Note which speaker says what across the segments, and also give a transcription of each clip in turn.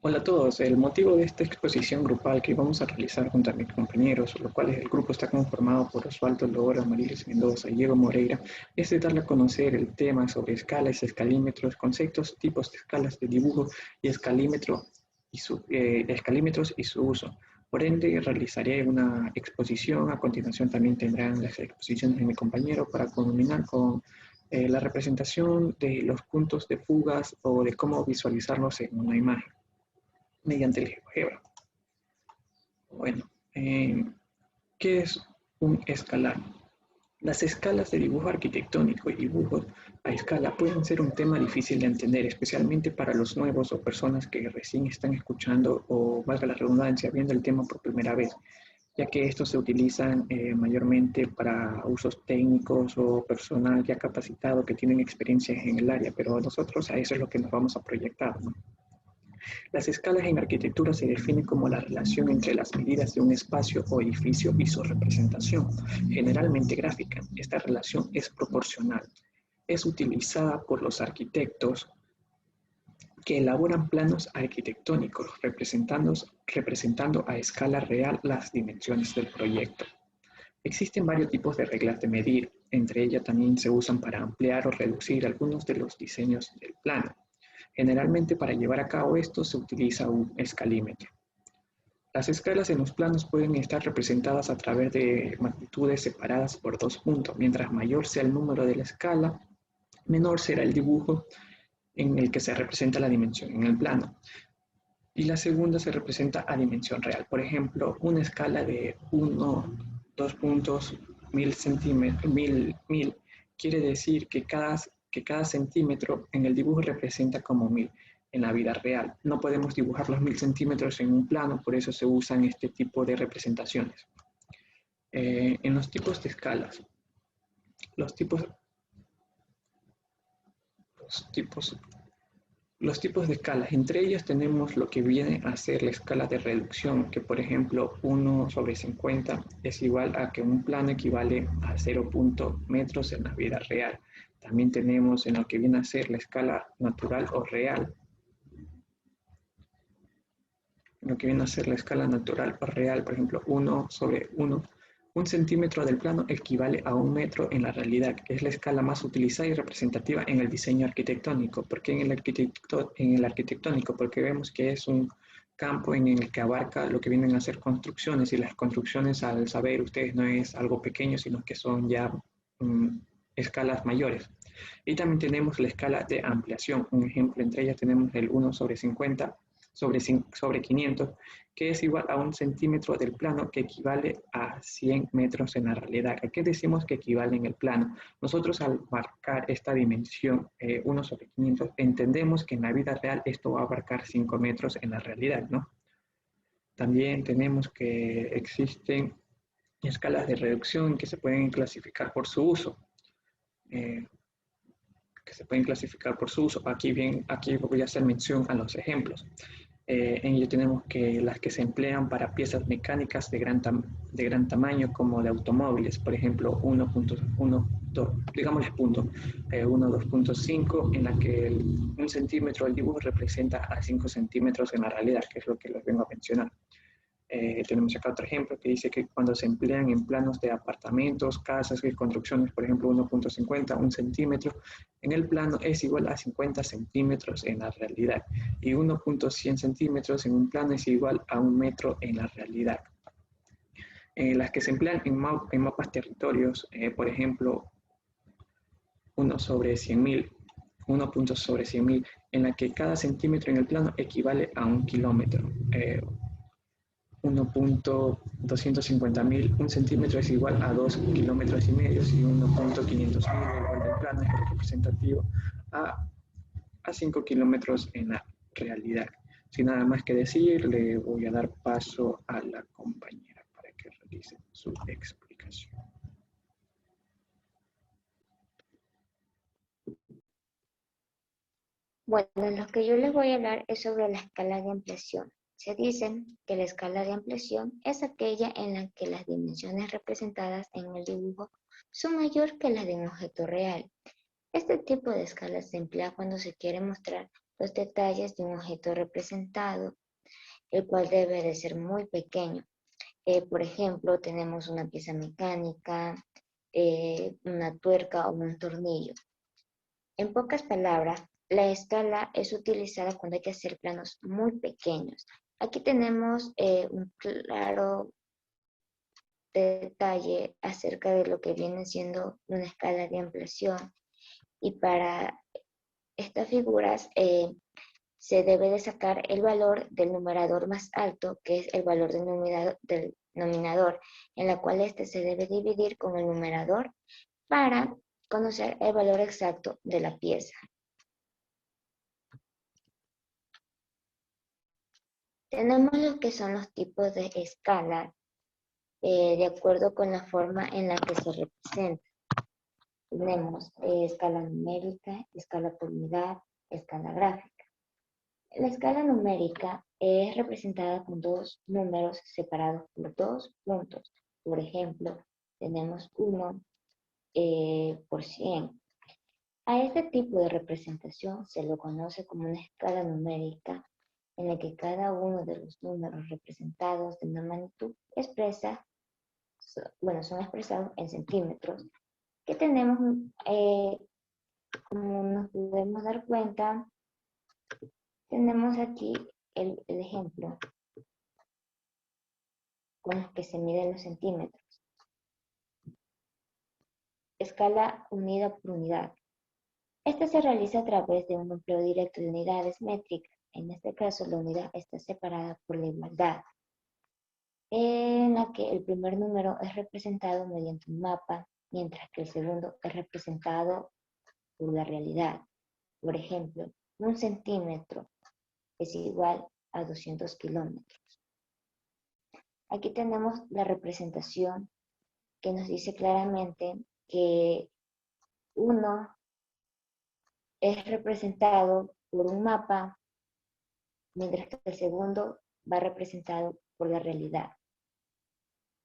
Speaker 1: Hola a todos, el motivo de esta exposición grupal que vamos a realizar junto a mis compañeros, los cuales el grupo está conformado por Osvaldo Lora, Marilis Mendoza y Diego Moreira, es de darle a conocer el tema sobre escalas, escalímetros, conceptos, tipos de escalas de dibujo y escalímetros y su uso. Por ende, realizaré una exposición, a continuación también tendrán las exposiciones de mi compañero para culminar con la representación de los puntos de fugas o de cómo visualizarlos en una imagen mediante el GeoGebra. Bueno, ¿qué es un escalar? Las escalas de dibujo arquitectónico y dibujo a escala pueden ser un tema difícil de entender, especialmente para los nuevos o personas que recién están escuchando o, valga la redundancia, viendo el tema por primera vez, ya que estos se utilizan mayormente para usos técnicos o personal ya capacitado que tienen experiencia en el área, pero nosotros a eso es lo que nos vamos a proyectar, ¿no? Las escalas en arquitectura se definen como la relación entre las medidas de un espacio o edificio y su representación, generalmente gráfica. Esta relación es proporcional. Es utilizada por los arquitectos que elaboran planos arquitectónicos representando a escala real las dimensiones del proyecto. Existen varios tipos de reglas de medir, entre ellas también se usan para ampliar o reducir algunos de los diseños del plano. Generalmente para llevar a cabo esto se utiliza un escalímetro. Las escalas en los planos pueden estar representadas a través de magnitudes separadas por dos puntos. Mientras mayor sea el número de la escala, menor será el dibujo en el que se representa la dimensión en el plano. Y la segunda se representa a dimensión real. Por ejemplo, una escala de 1, 2 puntos, 1000 centímetros, 1000, quiere decir que cada centímetro en el dibujo representa como 1000 en la vida real. No podemos dibujar los 1000 centímetros en un plano, por eso se usan este tipo de representaciones. En los tipos de escalas, los tipos de escalas, entre ellas tenemos lo que viene a ser la escala de reducción, que por ejemplo 1/50 es igual a que un plano equivale a 0 metros en la vida real. También tenemos en lo que viene a ser la escala natural o real. En lo que viene a ser la escala natural o real, por ejemplo 1/1. Un centímetro del plano equivale a 1 metro en la realidad, que es la escala más utilizada y representativa en el diseño arquitectónico. ¿Por qué en el arquitectónico? Porque vemos que es un campo en el que abarca lo que vienen a ser construcciones, y las construcciones, al saber ustedes, no es algo pequeño, sino que son ya escalas mayores. Y también tenemos la escala de ampliación. Un ejemplo, entre ellas tenemos el 1/50 sobre 500, que es igual a 1 centímetro del plano, que equivale a 100 metros en la realidad. ¿A qué decimos que equivale en el plano? Nosotros al marcar esta dimensión 1/500, entendemos que en la vida real esto va a abarcar 5 metros en la realidad, ¿no? También tenemos que existen escalas de reducción que se pueden clasificar por su uso. Aquí voy a hacer mención a los ejemplos. En ello tenemos que las que se emplean para piezas mecánicas de gran tamaño, como de automóviles, por ejemplo 2.5, en la que 1 centímetro del dibujo representa a 5 centímetros en la realidad, que es lo que les vengo a mencionar. Tenemos acá otro ejemplo que dice que cuando se emplean en planos de apartamentos, casas y construcciones, por ejemplo 1.50, 1 centímetro en el plano es igual a 50 centímetros en la realidad, y 1.100 centímetros en un plano es igual a 1 metro en la realidad. Las que se emplean en mapas territorios, por ejemplo 1/100.000, 1 en la que cada centímetro en el plano equivale a 1 kilómetro. 1.250.000, un centímetro es igual a 2,5 kilómetros, y 1.500.000 igual del plano es representativo a 5 kilómetros en la realidad. Sin nada más que decir, le voy a dar paso a la compañera para que realice su explicación.
Speaker 2: Bueno, lo que yo les voy a hablar es sobre la escala de ampliación. Se dice que la escala de ampliación es aquella en la que las dimensiones representadas en el dibujo son mayor que las de un objeto real. Este tipo de escala se emplea cuando se quiere mostrar los detalles de un objeto representado, el cual debe de ser muy pequeño. Por ejemplo, tenemos una pieza mecánica, una tuerca o un tornillo. En pocas palabras, la escala es utilizada cuando hay que hacer planos muy pequeños. Aquí tenemos un claro detalle acerca de lo que viene siendo una escala de ampliación, y para estas figuras se debe de sacar el valor del numerador más alto, que es el valor del denominador, en la cual este se debe dividir con el numerador para conocer el valor exacto de la pieza. Tenemos lo que son los tipos de escala, de acuerdo con la forma en la que se representa. Tenemos escala numérica, escala por unidad, escala gráfica. La escala numérica es representada con dos números separados por dos puntos. Por ejemplo, tenemos 1 por 100. A este tipo de representación se lo conoce como una escala numérica, en la que cada uno de los números representados de una magnitud son expresados en centímetros, que tenemos, como nos podemos dar cuenta, tenemos aquí el ejemplo con los que se miden los centímetros. Escala unidad por unidad. Esta se realiza a través de un empleo directo de unidades métricas. En este caso, la unidad está separada por la igualdad, en la que el primer número es representado mediante un mapa, mientras que el segundo es representado por la realidad. Por ejemplo, un centímetro es igual a 200 kilómetros. Aquí tenemos la representación que nos dice claramente que uno es representado por un mapa, mientras que el segundo va representado por la realidad.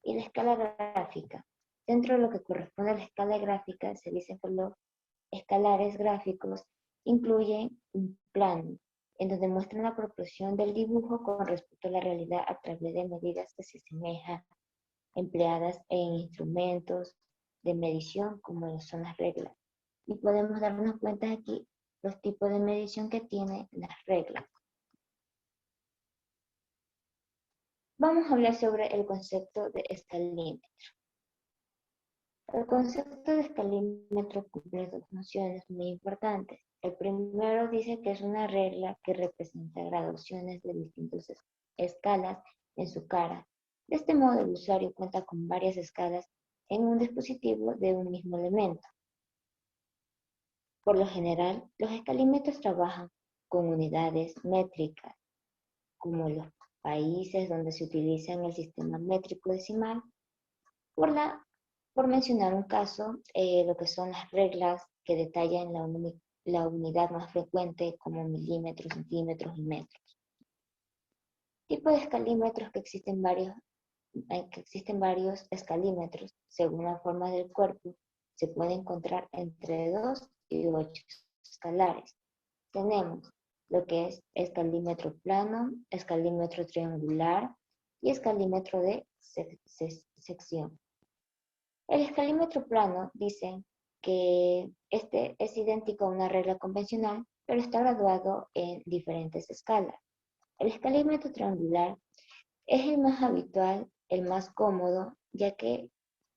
Speaker 2: Y la escala gráfica. Dentro de lo que corresponde a la escala gráfica, se dice que los escalares gráficos incluyen un plano, en donde muestran la proporción del dibujo con respecto a la realidad a través de medidas que se asemejan, empleadas en instrumentos de medición como son las reglas. Y podemos darnos cuenta aquí los tipos de medición que tienen las reglas. Vamos a hablar sobre el concepto de escalímetro. El concepto de escalímetro cumple dos funciones muy importantes. El primero dice que es una regla que representa graduaciones de distintas escalas en su cara. De este modo, el usuario cuenta con varias escalas en un dispositivo de un mismo elemento. Por lo general, los escalímetros trabajan con unidades métricas, como los países donde se utiliza el sistema métrico decimal. Por mencionar un caso, lo que son las reglas que detallan la unidad más frecuente como milímetros, centímetros y metros. Tipo de escalímetros que existen varios escalímetros según la forma del cuerpo. Se puede encontrar entre 2 y 8 escalares. Tenemos lo que es escalímetro plano, escalímetro triangular y escalímetro de sección. El escalímetro plano dice que este es idéntico a una regla convencional, pero está graduado en diferentes escalas. El escalímetro triangular es el más habitual, el más cómodo, ya que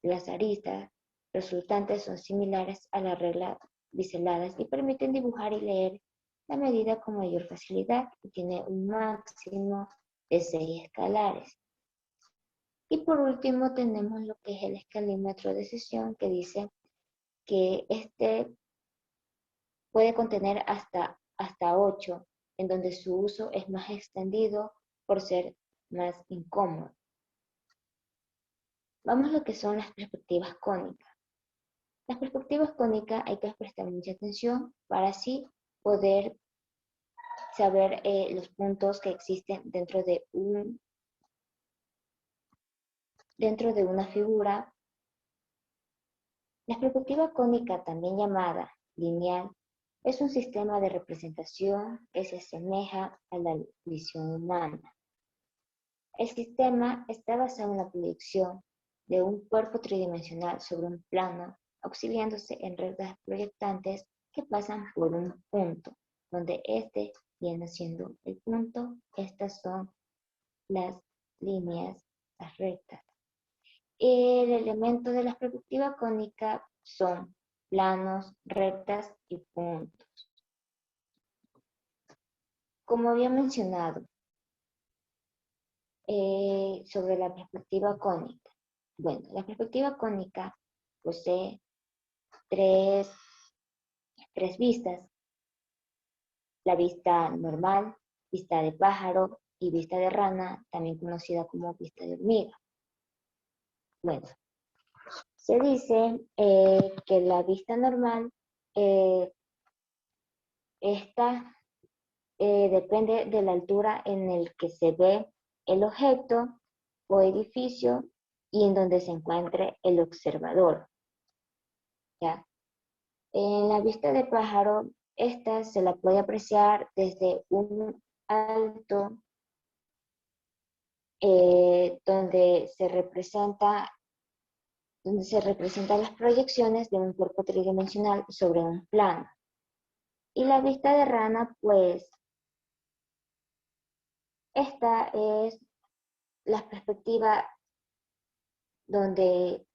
Speaker 2: las aristas resultantes son similares a las reglas biseladas y permiten dibujar y leer la medida con mayor facilidad, y tiene un máximo de 6 escalares. Y por último tenemos lo que es el escalímetro de sección, que dice que este puede contener hasta 8, en donde su uso es más extendido por ser más incómodo. Vamos a lo que son las perspectivas cónicas. Las perspectivas cónicas hay que prestar mucha atención para así poder saber los puntos que existen dentro de una figura. La perspectiva cónica, también llamada lineal, Es un sistema de representación que se asemeja a la visión humana. El sistema está basado en la proyección de un cuerpo tridimensional sobre un plano, auxiliándose en reglas proyectantes que pasan por un punto, donde este viene siendo el punto. Estas son las líneas, las rectas. El elemento de la perspectiva cónica son planos, rectas y puntos. Como había mencionado, sobre la perspectiva cónica. Bueno, la perspectiva cónica posee tres vistas. La vista normal, vista de pájaro y vista de rana, también conocida como vista de hormiga. Bueno, se dice que la vista normal esta depende de la altura en el que se ve el objeto o edificio y en donde se encuentre el observador. ¿Ya? En la vista de pájaro, esta se la puede apreciar desde un alto donde se representan las proyecciones de un cuerpo tridimensional sobre un plano. Y la vista de rana, pues, esta es la perspectiva donde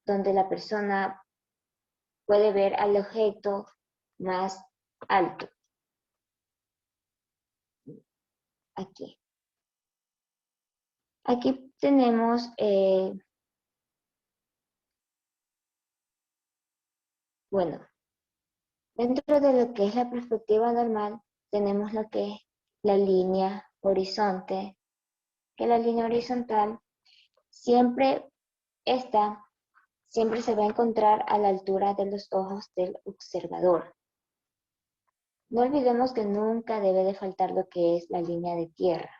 Speaker 2: la persona puede ver al objeto más alto. Aquí. Aquí tenemos, bueno, dentro de lo que es la perspectiva normal, tenemos lo que es la línea horizonte, que la línea horizontal siempre se va a encontrar a la altura de los ojos del observador. No olvidemos que nunca debe de faltar lo que es la línea de tierra.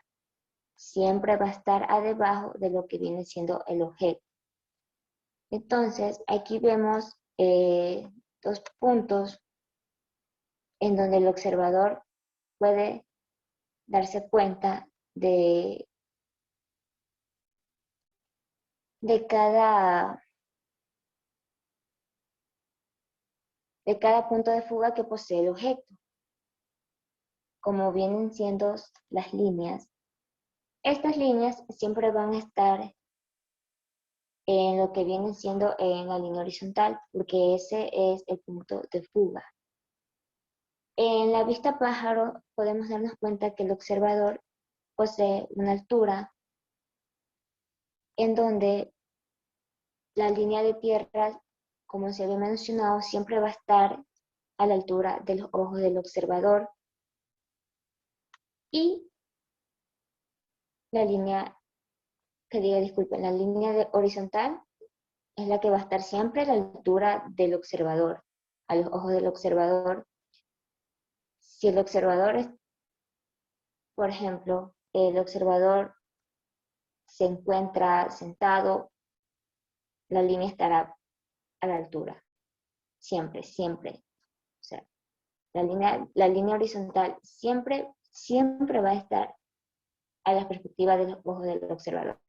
Speaker 2: Siempre va a estar a debajo de lo que viene siendo el objeto. Entonces, aquí vemos dos puntos en donde el observador puede darse cuenta de cada punto de fuga que posee el objeto, como vienen siendo las líneas. Estas líneas siempre van a estar en lo que viene siendo en la línea horizontal, porque ese es el punto de fuga. En la vista pájaro podemos darnos cuenta que el observador posee una altura en donde la línea de tierra, como se había mencionado, siempre va a estar a la altura de los ojos del observador, y la línea, la línea horizontal es la que va a estar siempre a la altura del observador, a los ojos del observador. Si el observador es, por ejemplo, el observador se encuentra sentado, la línea estará a la altura, siempre, siempre. O sea, la línea horizontal siempre va a estar a la perspectiva de los ojos del observador,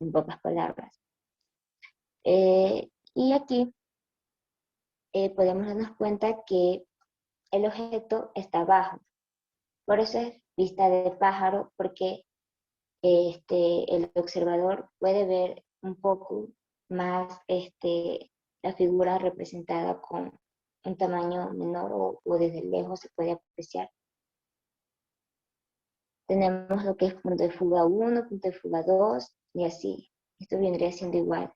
Speaker 2: en pocas palabras. Y aquí podemos darnos cuenta que el objeto está abajo. Por eso es vista de pájaro, porque el observador puede ver un poco más la figura representada con un tamaño menor o desde lejos se puede apreciar. Tenemos lo que es punto de fuga 1, punto de fuga 2 y así. Esto vendría siendo igual.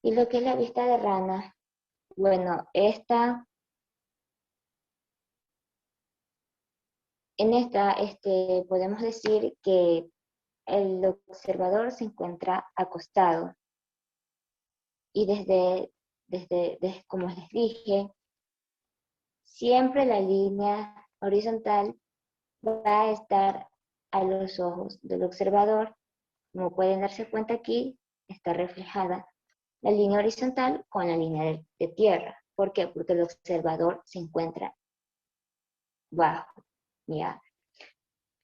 Speaker 2: Y lo que es la vista de rana, bueno, en esta podemos decir que el observador se encuentra acostado y como les dije, siempre la línea horizontal va a estar a los ojos del observador. Como pueden darse cuenta aquí, está reflejada la línea horizontal con la línea de tierra. ¿Por qué? Porque el observador se encuentra bajo, ¿ya?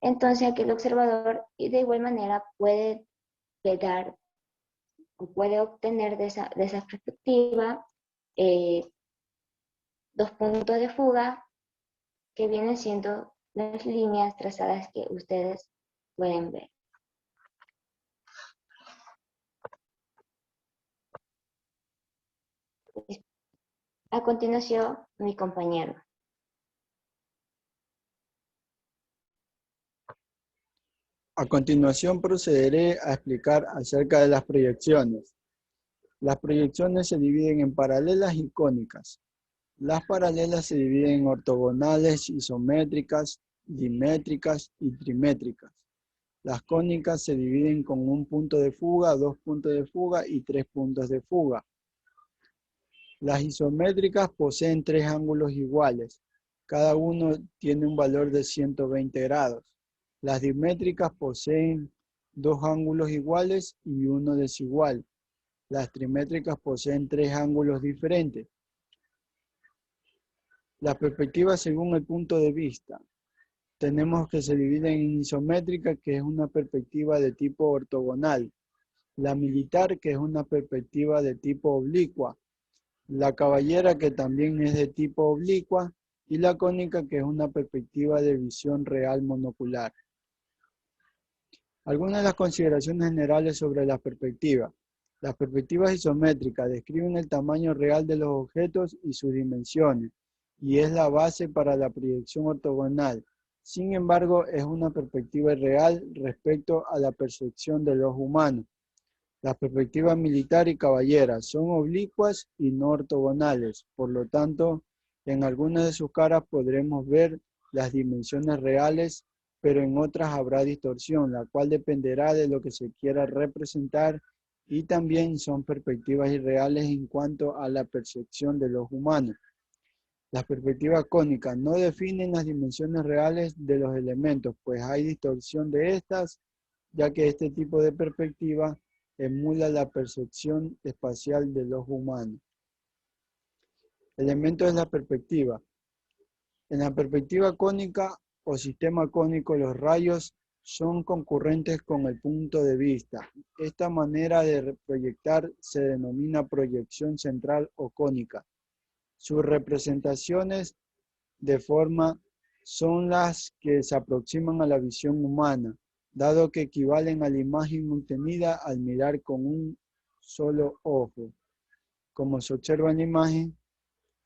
Speaker 2: Entonces aquí el observador de igual manera puede dar o puede obtener de esa perspectiva dos puntos de fuga que vienen siendo las líneas trazadas que ustedes pueden ver. A continuación, mi compañero.
Speaker 3: A continuación procederé a explicar acerca de las proyecciones. Las proyecciones se dividen en paralelas y cónicas. Las paralelas se dividen en ortogonales, isométricas, dimétricas y trimétricas. Las cónicas se dividen con un punto de fuga, 2 puntos de fuga y 3 puntos de fuga. Las isométricas poseen 3 ángulos iguales. Cada uno tiene un valor de 120 grados. Las dimétricas poseen 2 ángulos iguales y uno desigual. Las trimétricas poseen 3 ángulos diferentes. Las perspectivas según el punto de vista. Tenemos que se dividen en isométrica, que es una perspectiva de tipo ortogonal. La militar, que es una perspectiva de tipo oblicua. La caballera, que también es de tipo oblicua. Y la cónica, que es una perspectiva de visión real monocular. Algunas de las consideraciones generales sobre la perspectiva. Las perspectivas isométricas describen el tamaño real de los objetos y sus dimensiones, y es la base para la proyección ortogonal. Sin embargo, es una perspectiva irreal respecto a la percepción de los humanos. Las perspectivas militar y caballera son oblicuas y no ortogonales, por lo tanto, en algunas de sus caras podremos ver las dimensiones reales, pero en otras habrá distorsión, la cual dependerá de lo que se quiera representar, y también son perspectivas irreales en cuanto a la percepción de los humanos. Las perspectivas cónicas no definen las dimensiones reales de los elementos, pues hay distorsión de estas, ya que este tipo de perspectiva emula la percepción espacial de los humanos. Elementos de la perspectiva. En la perspectiva cónica o sistema cónico, los rayos son concurrentes con el punto de vista. Esta manera de proyectar se denomina proyección central o cónica. Sus representaciones de forma son las que se aproximan a la visión humana, dado que equivalen a la imagen obtenida al mirar con un solo ojo. Como se observa en la imagen,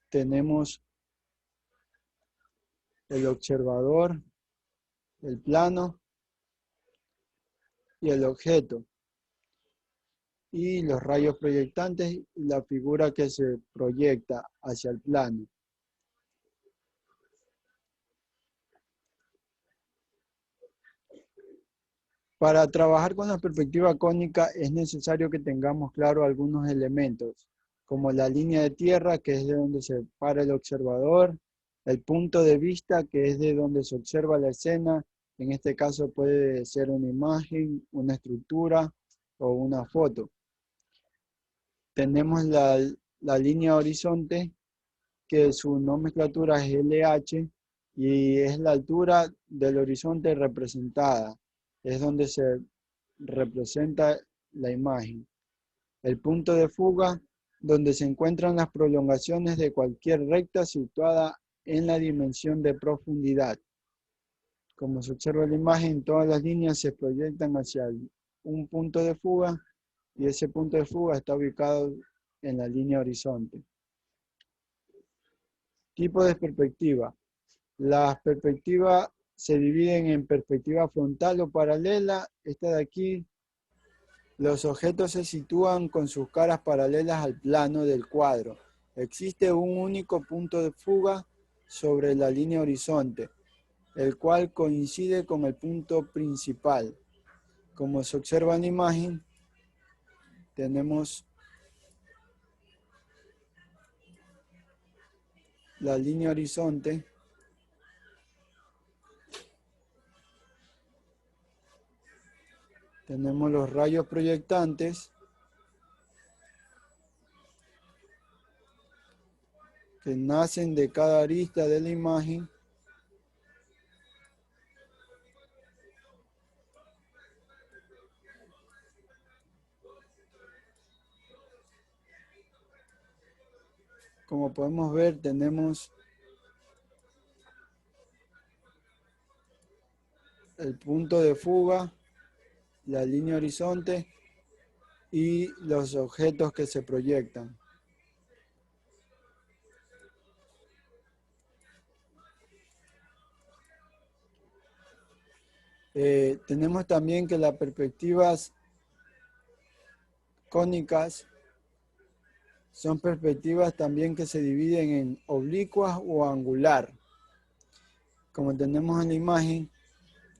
Speaker 3: tenemos el observador, el plano y el objeto, y los rayos proyectantes y la figura que se proyecta hacia el plano. Para trabajar con la perspectiva cónica es necesario que tengamos claro algunos elementos, como la línea de tierra, que es de donde se para el observador, el punto de vista, que es de donde se observa la escena, en este caso puede ser una imagen, una estructura o una foto. Tenemos la línea horizonte, que su nomenclatura es LH, y es la altura del horizonte representada. Es donde se representa la imagen. El punto de fuga, donde se encuentran las prolongaciones de cualquier recta situada en la dimensión de profundidad. Como se observa en la imagen, todas las líneas se proyectan hacia un punto de fuga, y ese punto de fuga está ubicado en la línea horizonte. Tipo de perspectiva. Las perspectivas se dividen en perspectiva frontal o paralela. Esta de aquí, los objetos se sitúan con sus caras paralelas al plano del cuadro. Existe un único punto de fuga sobre la línea horizonte, el cual coincide con el punto principal. Como se observa en la imagen, tenemos la línea horizonte, tenemos los rayos proyectantes que nacen de cada arista de la imagen. Como podemos ver, tenemos el punto de fuga, la línea horizonte y los objetos que se proyectan. Tenemos también que las perspectivas cónicas son perspectivas también que se dividen en oblicuas o angular. Como tenemos en la imagen,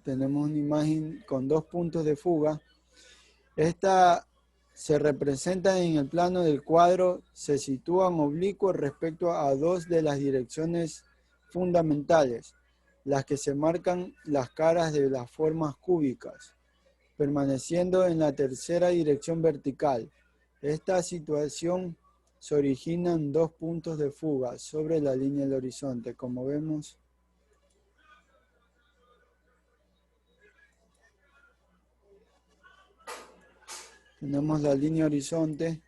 Speaker 3: tenemos una imagen con dos puntos de fuga. Esta se representa en el plano del cuadro, se sitúan oblicuos respecto a dos de las direcciones fundamentales, las que se marcan las caras de las formas cúbicas, permaneciendo en la tercera dirección vertical. Esta situación se origina en dos puntos de fuga sobre la línea del horizonte, como vemos. Tenemos la línea horizonte.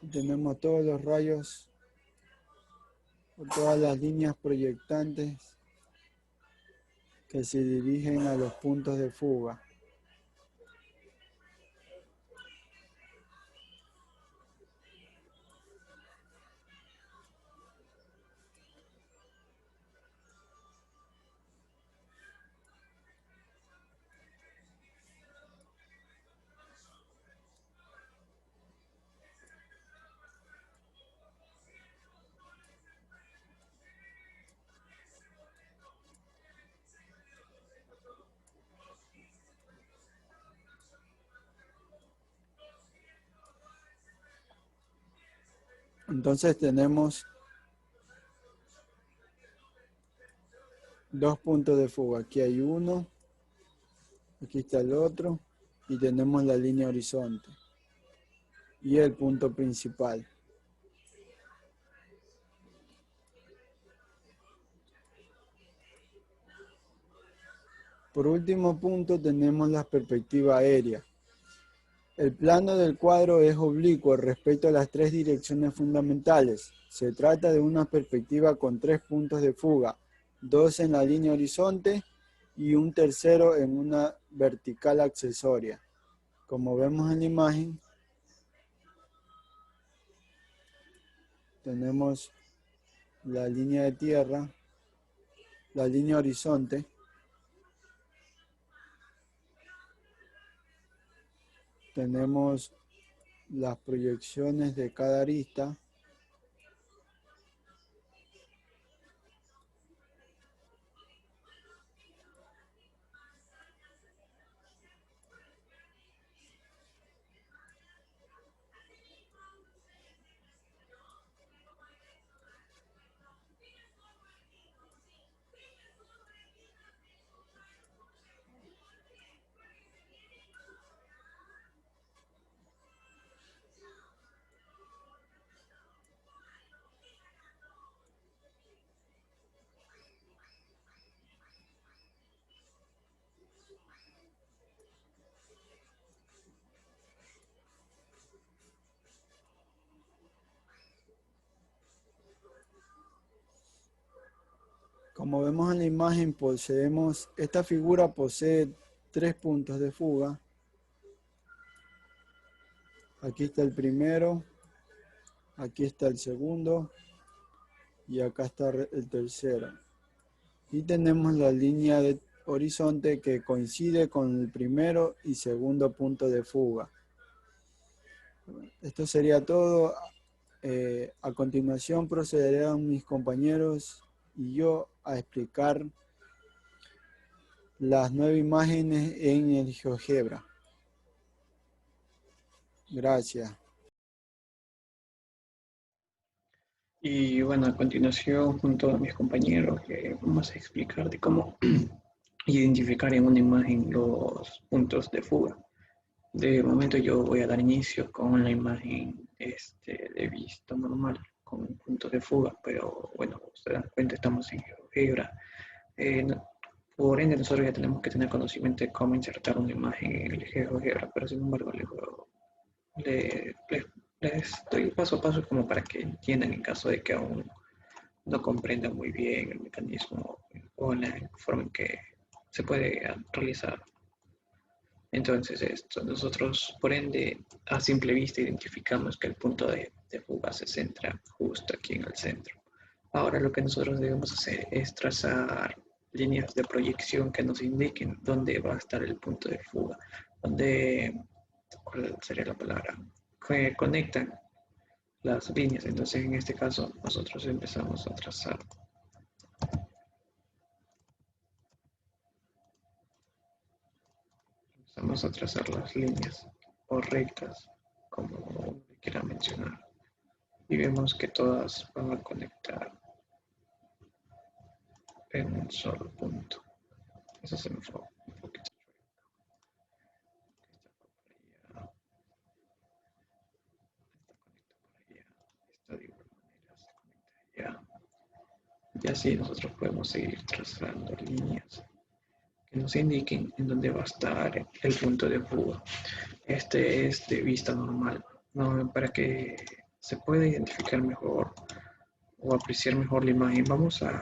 Speaker 3: Tenemos todos los rayos, o todas las líneas proyectantes que se dirigen a los puntos de fuga. Entonces tenemos dos puntos de fuga. Aquí hay uno, aquí está el otro, y tenemos la línea horizonte y el punto principal. Por último punto tenemos la perspectiva aérea. El plano del cuadro es oblicuo respecto a las tres direcciones fundamentales. Se trata de una perspectiva con tres puntos de fuga, dos en la línea horizonte y un tercero en una vertical accesoria. Como vemos en la imagen, tenemos la línea de tierra, la línea horizonte, tenemos las proyecciones de cada arista, como vemos en la imagen, esta figura posee tres puntos de fuga. Aquí está el primero, aquí está el segundo y acá está el tercero. Y tenemos la línea de horizonte que coincide con el primero y segundo punto de fuga. Esto sería todo. A continuación procederán mis compañeros y yo a explicar las 9 imágenes en el GeoGebra. Gracias.
Speaker 1: Y bueno, a continuación, junto a mis compañeros, vamos a explicar de cómo identificar en una imagen los puntos de fuga. De momento yo voy a dar inicio con la imagen de vista normal, con un punto de fuga, pero bueno, se dan cuenta, estamos en GeoGebra. Por ende, nosotros ya tenemos que tener conocimiento de cómo insertar una imagen en el GeoGebra, pero sin embargo les doy paso a paso como para que entiendan en caso de que aún no comprendan muy bien el mecanismo o la forma en que se puede realizar. Entonces, nosotros, por ende, a simple vista identificamos que el punto de fuga se centra justo aquí en el centro. Ahora lo que nosotros debemos hacer es trazar líneas de proyección que nos indiquen dónde va a estar el punto de fuga, ¿cuál sería la palabra? Que conectan las líneas. Entonces, en este caso, nosotros empezamos a trazar. Empezamos a trazar las líneas o rectas, como uno quiera mencionar. Y vemos que todas van a conectar en un solo punto. Eso se me fue un poquito. Esta de igual manera se conecta allá. Y así nosotros podemos seguir trazando líneas que nos indiquen en dónde va a estar el punto de fuga. Este es de vista normal, ¿no? Para que se pueda identificar mejor o apreciar mejor la imagen, vamos a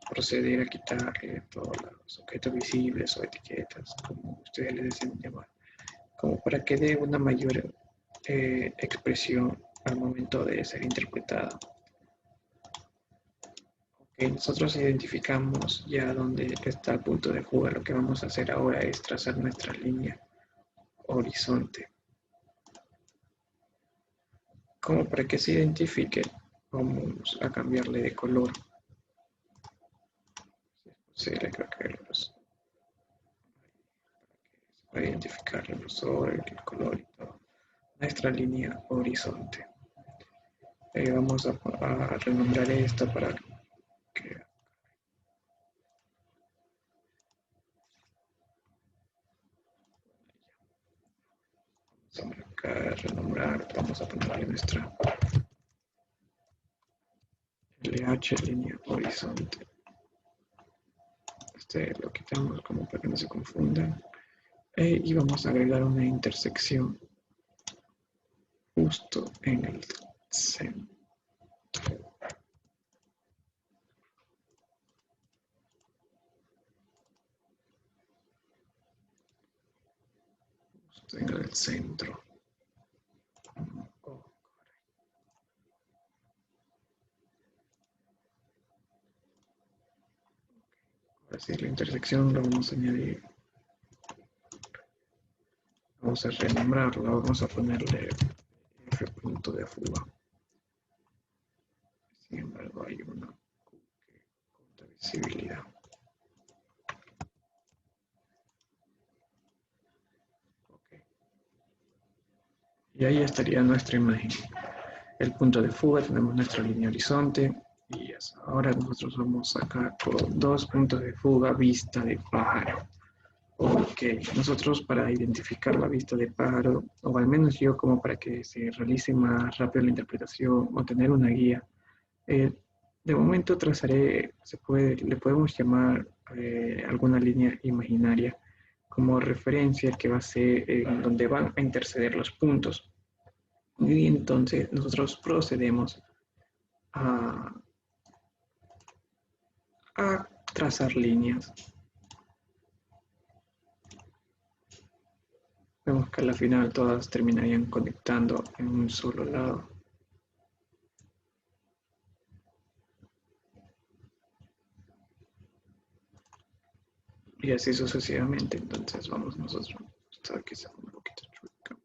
Speaker 1: proceder a quitar todos los objetos visibles o etiquetas, como ustedes les deseen llamar, como para que dé una mayor expresión al momento de ser interpretada. Okay, nosotros identificamos ya dónde está el punto de fuga. Lo que vamos a hacer ahora es trazar nuestra línea horizonte. Como para que se identifique, vamos a cambiarle de color. Sí, creo que los, para identificar el grosor, el color y todo. Nuestra línea horizonte. Vamos a renombrar esta para que vamos a marcar, renombrar, vamos a ponerle nuestra LH, línea horizonte. Lo quitamos como para que no se confundan. Y vamos a agregar una intersección justo en el centro. Justo en el centro. Ahora sí, la intersección lo vamos a añadir. Vamos a renombrarla, vamos a ponerle F punto de fuga. Sin embargo, hay una Q que corta visibilidad. Okay. Y ahí estaría nuestra imagen. El punto de fuga, tenemos nuestra línea horizonte. Y ahora nosotros vamos acá con dos puntos de fuga, vista de pájaro. Ok, nosotros para identificar la vista de pájaro, o al menos yo como para que se realice más rápido la interpretación o tener una guía, de momento trazaré, le podemos llamar alguna línea imaginaria como referencia que va a ser en donde van a interceder los puntos. Y entonces nosotros procedemos a trazar líneas. Vemos que al final todas terminarían conectando en un solo lado. Y así sucesivamente. Entonces vamos nosotros. Esto aquí se un poquito chueca.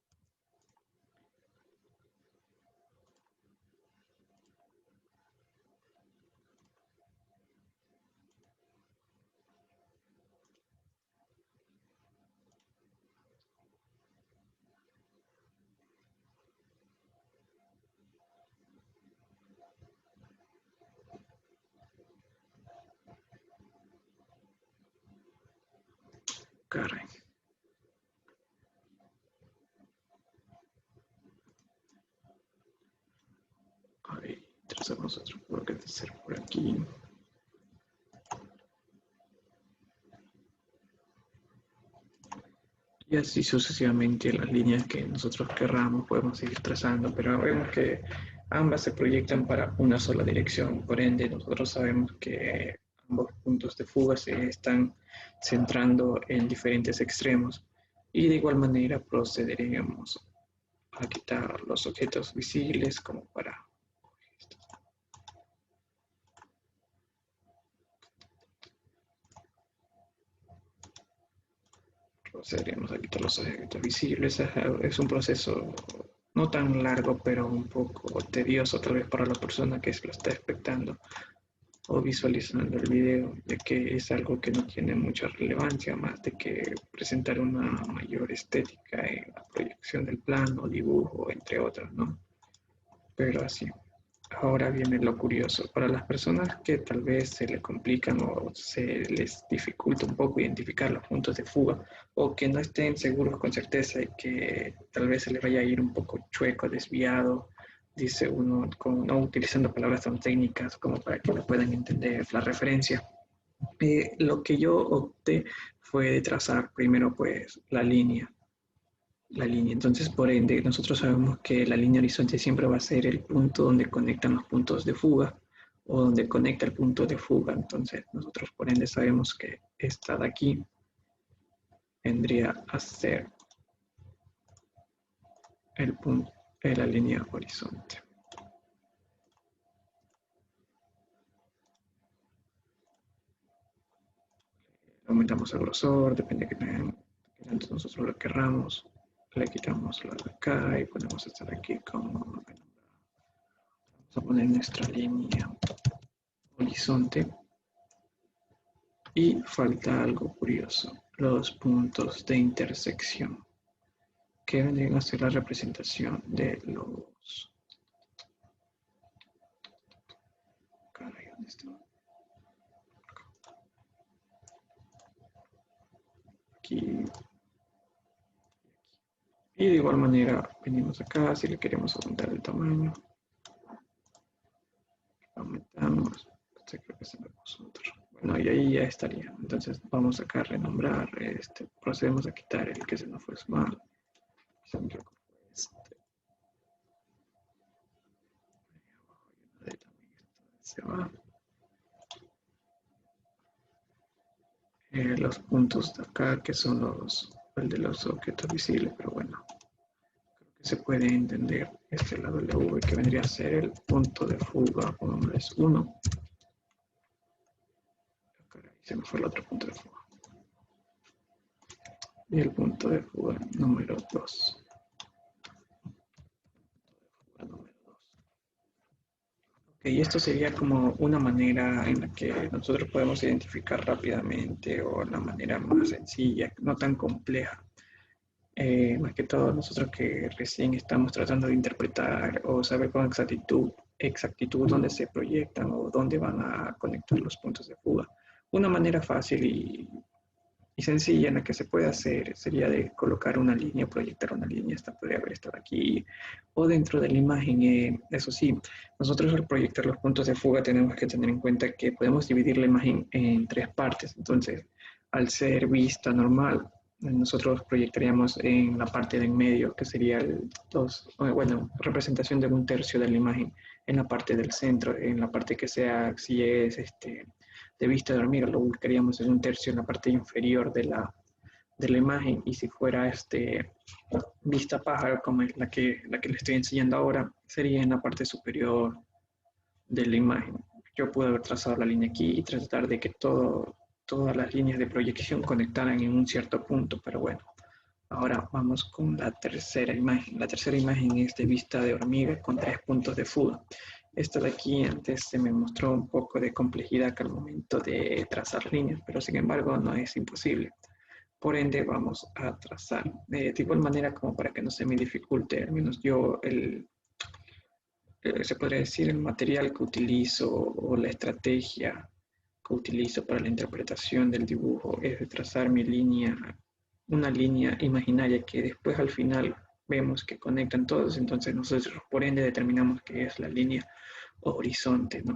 Speaker 1: Caray. hacer nosotros? Creo que debe ser por aquí. Y así sucesivamente las líneas que nosotros querramos podemos seguir trazando, pero vemos que ambas se proyectan para una sola dirección. Por ende, nosotros sabemos que ambos puntos de fuga se están centrando en diferentes extremos. Y de igual manera procederemos a quitar los objetos visibles como para... Procederemos a quitar los objetos visibles. Es un proceso no tan largo, pero un poco tedioso tal vez para la persona que lo está espectando o visualizando el video, ya que es algo que no tiene mucha relevancia, más de que presentar una mayor estética en la proyección del plano, dibujo, entre otras, ¿no? Pero así. Ahora viene lo curioso. Para las personas que tal vez se les complican o se les dificulta un poco identificar los puntos de fuga o que no estén seguros con certeza y que tal vez se les vaya a ir un poco chueco, desviado, dice uno, no utilizando palabras tan técnicas como para que me puedan entender la referencia. Lo que yo opté fue de trazar primero pues la línea. Entonces, por ende, nosotros sabemos que la línea horizonte siempre va a ser el punto donde conectan los puntos de fuga o donde conecta el punto de fuga. Entonces, nosotros por ende sabemos que esta de aquí vendría a ser el punto de la línea horizonte. Aumentamos el grosor, depende de que tanto nosotros lo querramos. Le quitamos la de acá y ponemos esta de aquí como... Vamos a poner nuestra línea horizonte. Y falta algo curioso, los puntos de intersección, que vendrían a ser la representación de los... Caray, ¿dónde está? Aquí. Y de igual manera venimos acá, si le queremos aumentar el tamaño. Aumentamos. Este creo que se me puso otro. Bueno, y ahí ya estaría. Entonces vamos acá a renombrar. Procedemos a quitar el que se nos fue mal. Se va. Los puntos de acá que son el de los objetos visibles, pero bueno, creo que se puede entender la W que vendría a ser el punto de fuga, pongámosles 1. Caray, se me fue el otro punto de fuga. Y el punto de fuga número 2. Y esto sería como una manera en la que nosotros podemos identificar rápidamente o la manera más sencilla, no tan compleja. Más que todo nosotros que recién estamos tratando de interpretar o saber con exactitud dónde se proyectan o dónde van a conectar los puntos de fuga. Una manera fácil y sencilla en la que se puede hacer sería de colocar una línea, proyectar una línea, esta podría haber estado aquí, o dentro de la imagen. Eso sí, nosotros al proyectar los puntos de fuga tenemos que tener en cuenta que podemos dividir la imagen en 3 partes. Entonces, al ser vista normal, nosotros proyectaríamos en la parte de en medio, que sería representación de 1/3 de la imagen, en la parte del centro, en la parte que sea, si es de vista de hormiga, lo buscaríamos en 1/3 en la parte inferior de la imagen, y si fuera vista pájaro, como es la que le estoy enseñando ahora, sería en la parte superior de la imagen. Yo pude haber trazado la línea aquí y tratar de que todas las líneas de proyección conectaran en un cierto punto, pero bueno. Ahora vamos con la tercera imagen. La tercera imagen es de vista de hormiga con 3 puntos de fuga. Esta de aquí antes se me mostró un poco de complejidad al momento de trazar líneas, pero sin embargo no es imposible. Por ende vamos a trazar de igual manera como para que no se me dificulte, al menos yo se podría decir el material que utilizo o la estrategia que utilizo para la interpretación del dibujo es de trazar una línea imaginaria que después al final vemos que conectan todos, entonces nosotros por ende determinamos que es la línea horizonte, ¿no?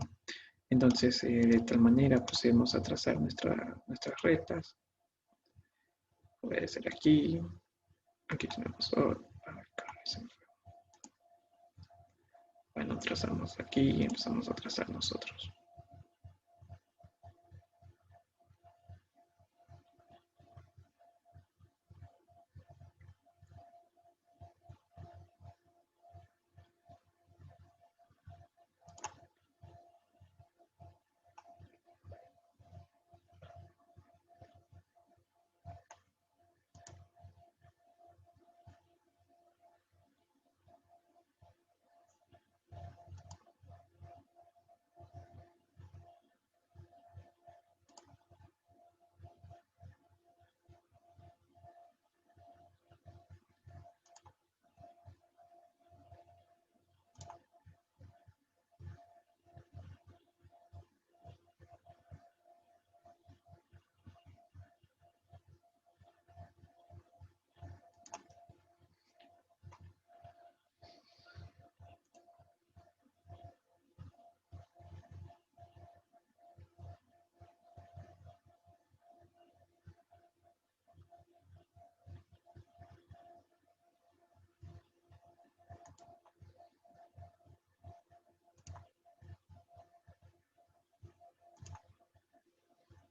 Speaker 1: Entonces, de tal manera procedemos a trazar nuestras rectas. Puede ser aquí tenemos bueno, trazamos aquí y empezamos a trazar nosotros.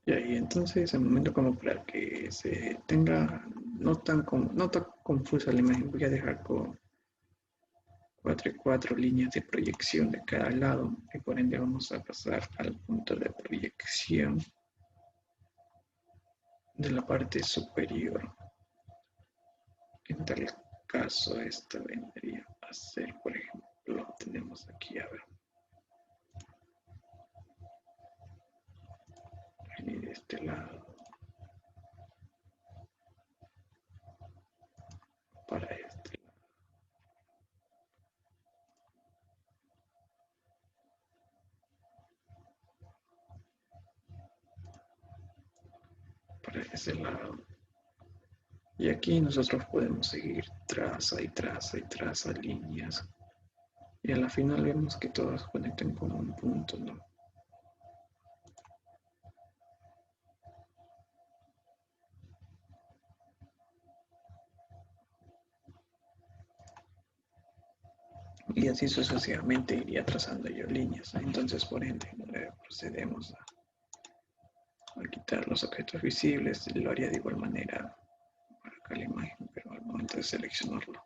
Speaker 1: Y ahí entonces, al momento como para que se tenga no tan confusa la imagen, voy a dejar con 4 y 4 líneas de proyección de cada lado y por ende vamos a pasar al punto de proyección de la parte superior. En tal caso, esta vendría a ser, por ejemplo, tenemos aquí, a ver, y de este lado para este lado. Para ese lado. Y aquí nosotros podemos seguir traza y traza y traza líneas. Y a la final vemos que todas conectan con un punto, ¿no? Y así sucesivamente iría trazando yo líneas. Entonces, por ende, procedemos a quitar los objetos visibles. Lo haría de igual manera para acá la imagen, pero al momento de seleccionarlo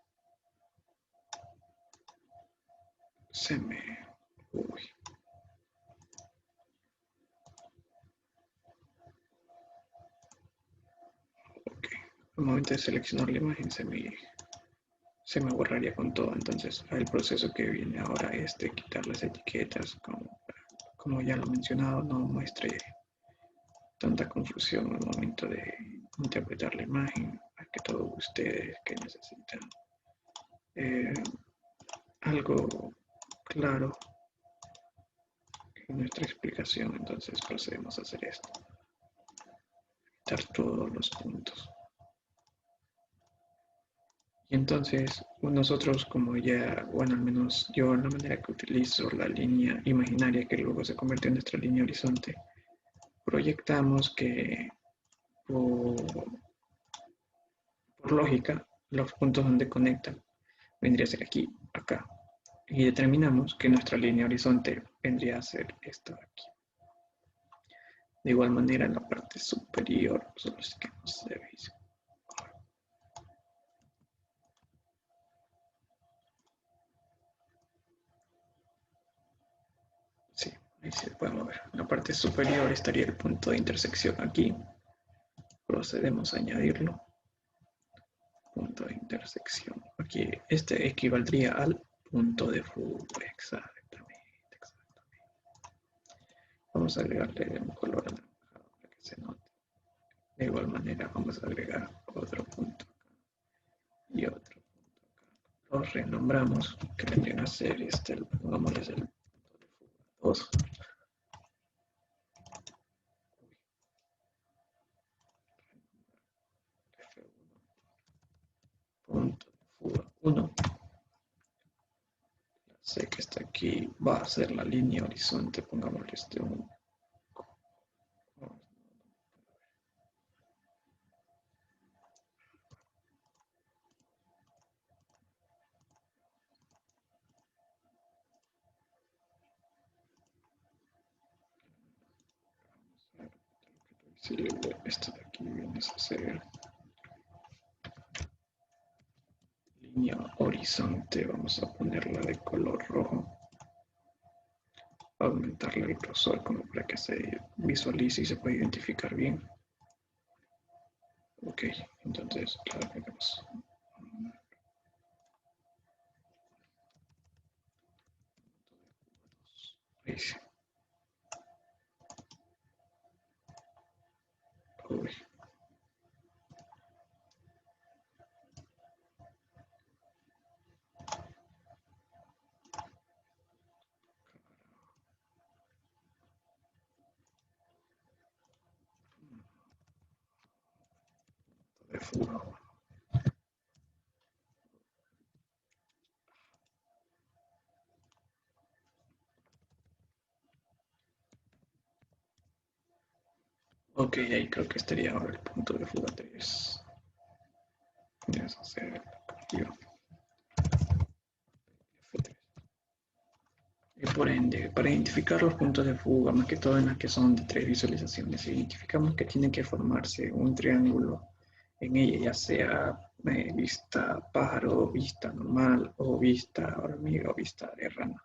Speaker 1: se me... Uy. Ok. Al momento de seleccionar la imagen se me borraría con todo. Entonces, el proceso que viene ahora es de quitar las etiquetas, como ya lo he mencionado, no muestre tanta confusión al momento de interpretar la imagen, a que todos ustedes que necesitan eh, algo claro en nuestra explicación. Entonces procedemos a hacer esto, quitar todos los puntos. Y entonces nosotros, como ya, bueno, al menos yo, la manera que utilizo la línea imaginaria que luego se convierte en nuestra línea horizonte, proyectamos que por lógica los puntos donde conectan vendría a ser aquí, acá, y determinamos que nuestra línea horizonte vendría a ser esta de aquí. De igual manera en la parte superior, solo es que no se ve. Sí, ahí se puede mover. En la parte superior estaría el punto de intersección aquí. Procedemos a añadirlo. Punto de intersección. Aquí este equivaldría al punto de fuga. Exactamente. Vamos a agregarle un color anaranjado para que se note. De igual manera vamos a agregar otro punto y otro punto acá. Los renombramos, que vendrían a ser pongámosles el punto de fuga 2. Punto de fuga va a ser la línea horizonte, pongámosle un sí, esto de aquí viene a ser línea horizonte, vamos a ponerla de color rojo, aumentarle el grosor como para que se visualice y se pueda identificar bien. Ok, entonces la agregamos. Ahí sí. Uy. De fuga. Ok, ahí creo que estaría ahora el punto de fuga 3. Vamos a hacer el cambio. F3. Y por ende, para identificar los puntos de fuga, más que todo en las que son de 3 visualizaciones, identificamos que tiene que formarse un triángulo en ella, ya sea vista pájaro, vista normal, o vista hormiga, o vista de rana.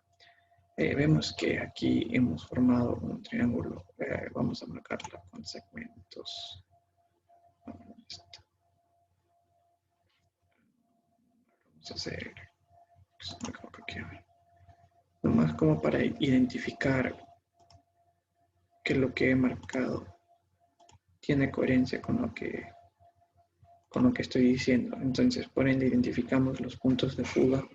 Speaker 1: Vemos que aquí hemos formado un triángulo. Vamos a marcarlo con segmentos. Vamos a hacer nomás como para identificar que lo que he marcado tiene coherencia con lo que estoy diciendo. Entonces, por ende, identificamos los puntos de fuga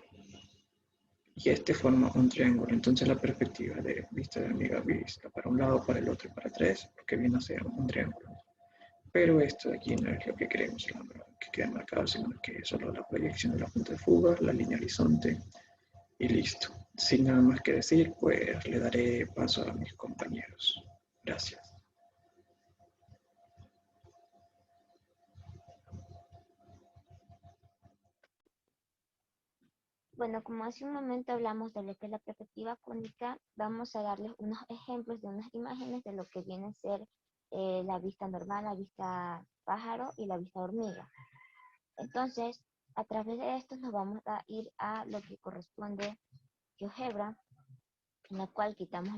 Speaker 1: y este forma un triángulo. Entonces, la perspectiva de vista de hormiga vista para un lado, para el otro y para tres, porque viene a ser un triángulo. Pero esto de aquí no es lo que queremos que quede marcado, sino que es solo la proyección de la punta de fuga, la línea horizonte y listo. Sin nada más que decir, pues le daré paso a mis compañeros. Gracias.
Speaker 2: Bueno, como hace un momento hablamos de lo que es la perspectiva cónica, vamos a darles unos ejemplos de unas imágenes de lo que viene a ser la vista normal, la vista pájaro y la vista hormiga. Entonces, a través de esto nos vamos a ir a lo que corresponde GeoGebra, en la cual quitamos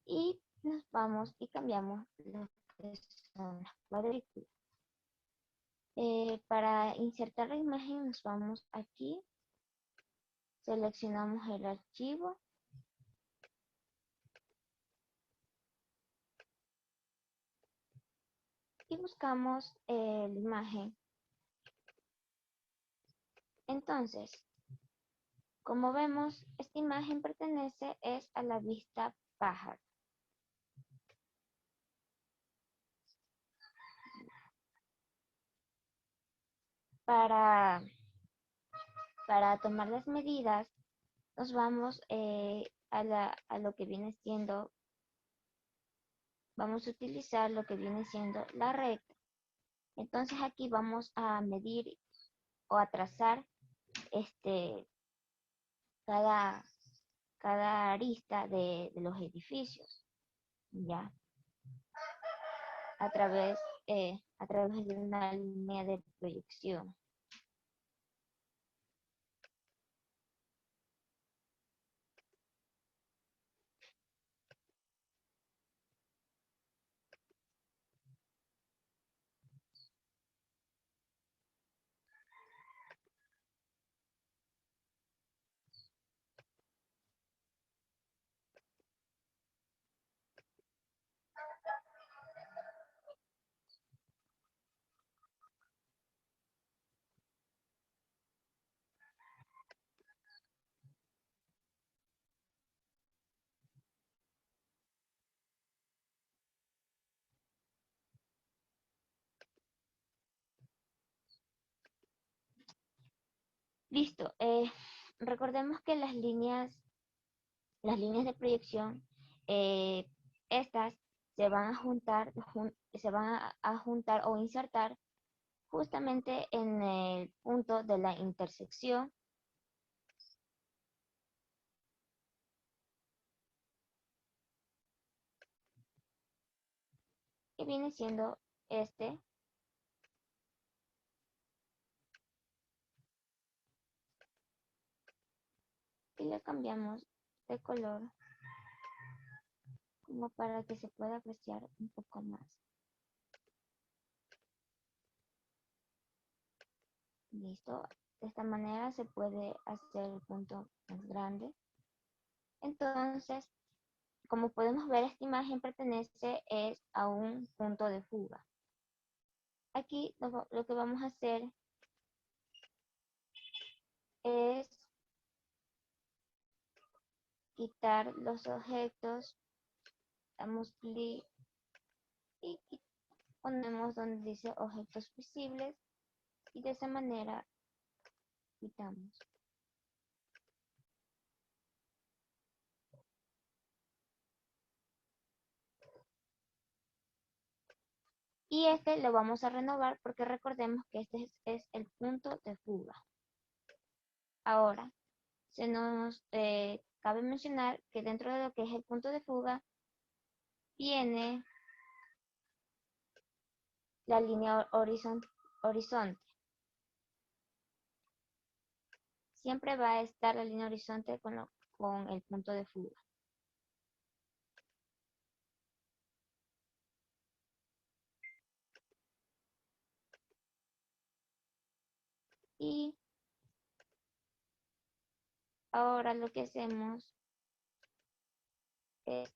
Speaker 2: y nos vamos y cambiamos lo que son las cuadrículas. Para insertar la imagen nos vamos aquí, seleccionamos el archivo y buscamos la imagen. Entonces, como vemos, esta imagen pertenece a la vista pájaro. Para tomar las medidas, nos vamos a lo que viene siendo, vamos a utilizar lo que viene siendo la recta. Entonces aquí vamos a medir o a trazar cada arista de los edificios, ¿ya? A través de una línea de proyección. Listo. Recordemos que las líneas de proyección, estas se van a juntar, a juntar o insertar justamente en el punto de la intersección que viene siendo este. Y le cambiamos de color como para que se pueda apreciar un poco más. Listo. De esta manera se puede hacer el punto más grande. Entonces, como podemos ver, esta imagen pertenece a un punto de fuga. Aquí lo que vamos a hacer es quitar los objetos, damos clic y ponemos donde dice objetos visibles y de esa manera quitamos. Y este lo vamos a renovar porque recordemos que este es el punto de fuga. Ahora, se nos cabe mencionar que dentro de lo que es el punto de fuga viene la línea horizonte. Siempre va a estar la línea horizonte con el punto de fuga. Y ahora lo que hacemos es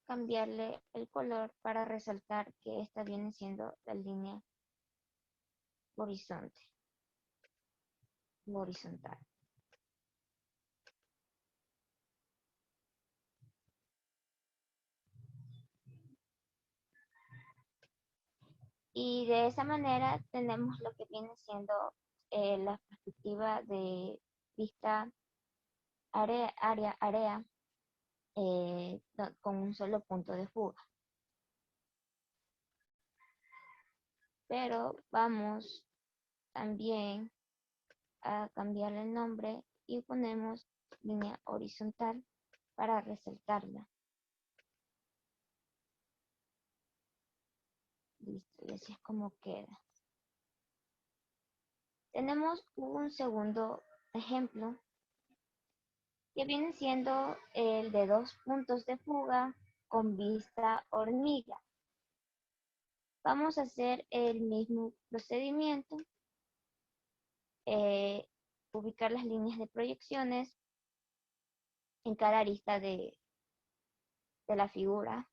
Speaker 2: cambiarle el color para resaltar que esta viene siendo la línea horizontal. Y de esa manera tenemos lo que viene siendo la perspectiva de vista área con un solo punto de fuga. Pero vamos también a cambiarle el nombre y ponemos línea horizontal para resaltarla. Listo, y así es como queda. Tenemos un segundo ejemplo que viene siendo el de dos puntos de fuga con vista hormiga. Vamos a hacer el mismo procedimiento, ubicar las líneas de proyecciones en cada arista de la figura.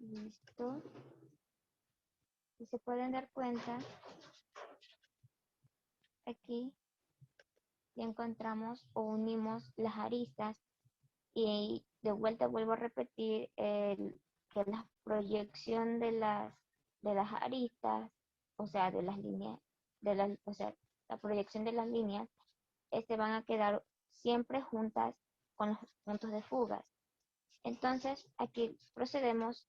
Speaker 2: Listo. Si se pueden dar cuenta, aquí ya encontramos o unimos las aristas y de vuelta vuelvo a repetir que la proyección de las aristas, o sea, de las líneas, o sea, la proyección de las líneas, van a quedar siempre juntas con los puntos de fugas. Entonces, aquí procedemos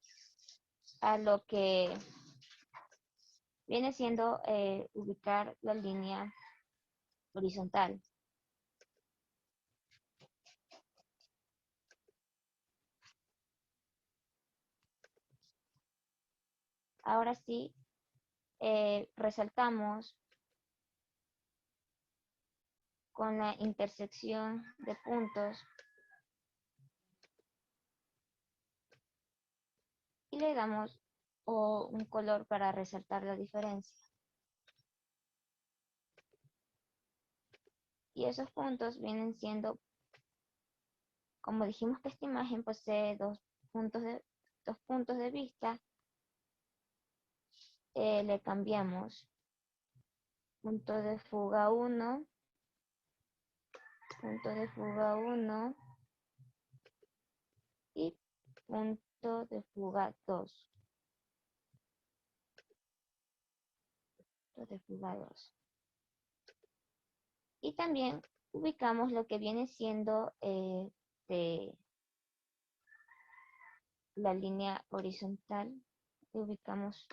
Speaker 2: a lo que viene siendo ubicar la línea horizontal. Ahora sí, resaltamos con la intersección de puntos le damos un color para resaltar la diferencia. Y esos puntos vienen siendo, como dijimos que esta imagen posee dos puntos de vista, le cambiamos punto de fuga 1, punto de fuga 1 y punto de fuga 2. Punto de fuga 2. Y también ubicamos lo que viene siendo de la línea horizontal. Ubicamos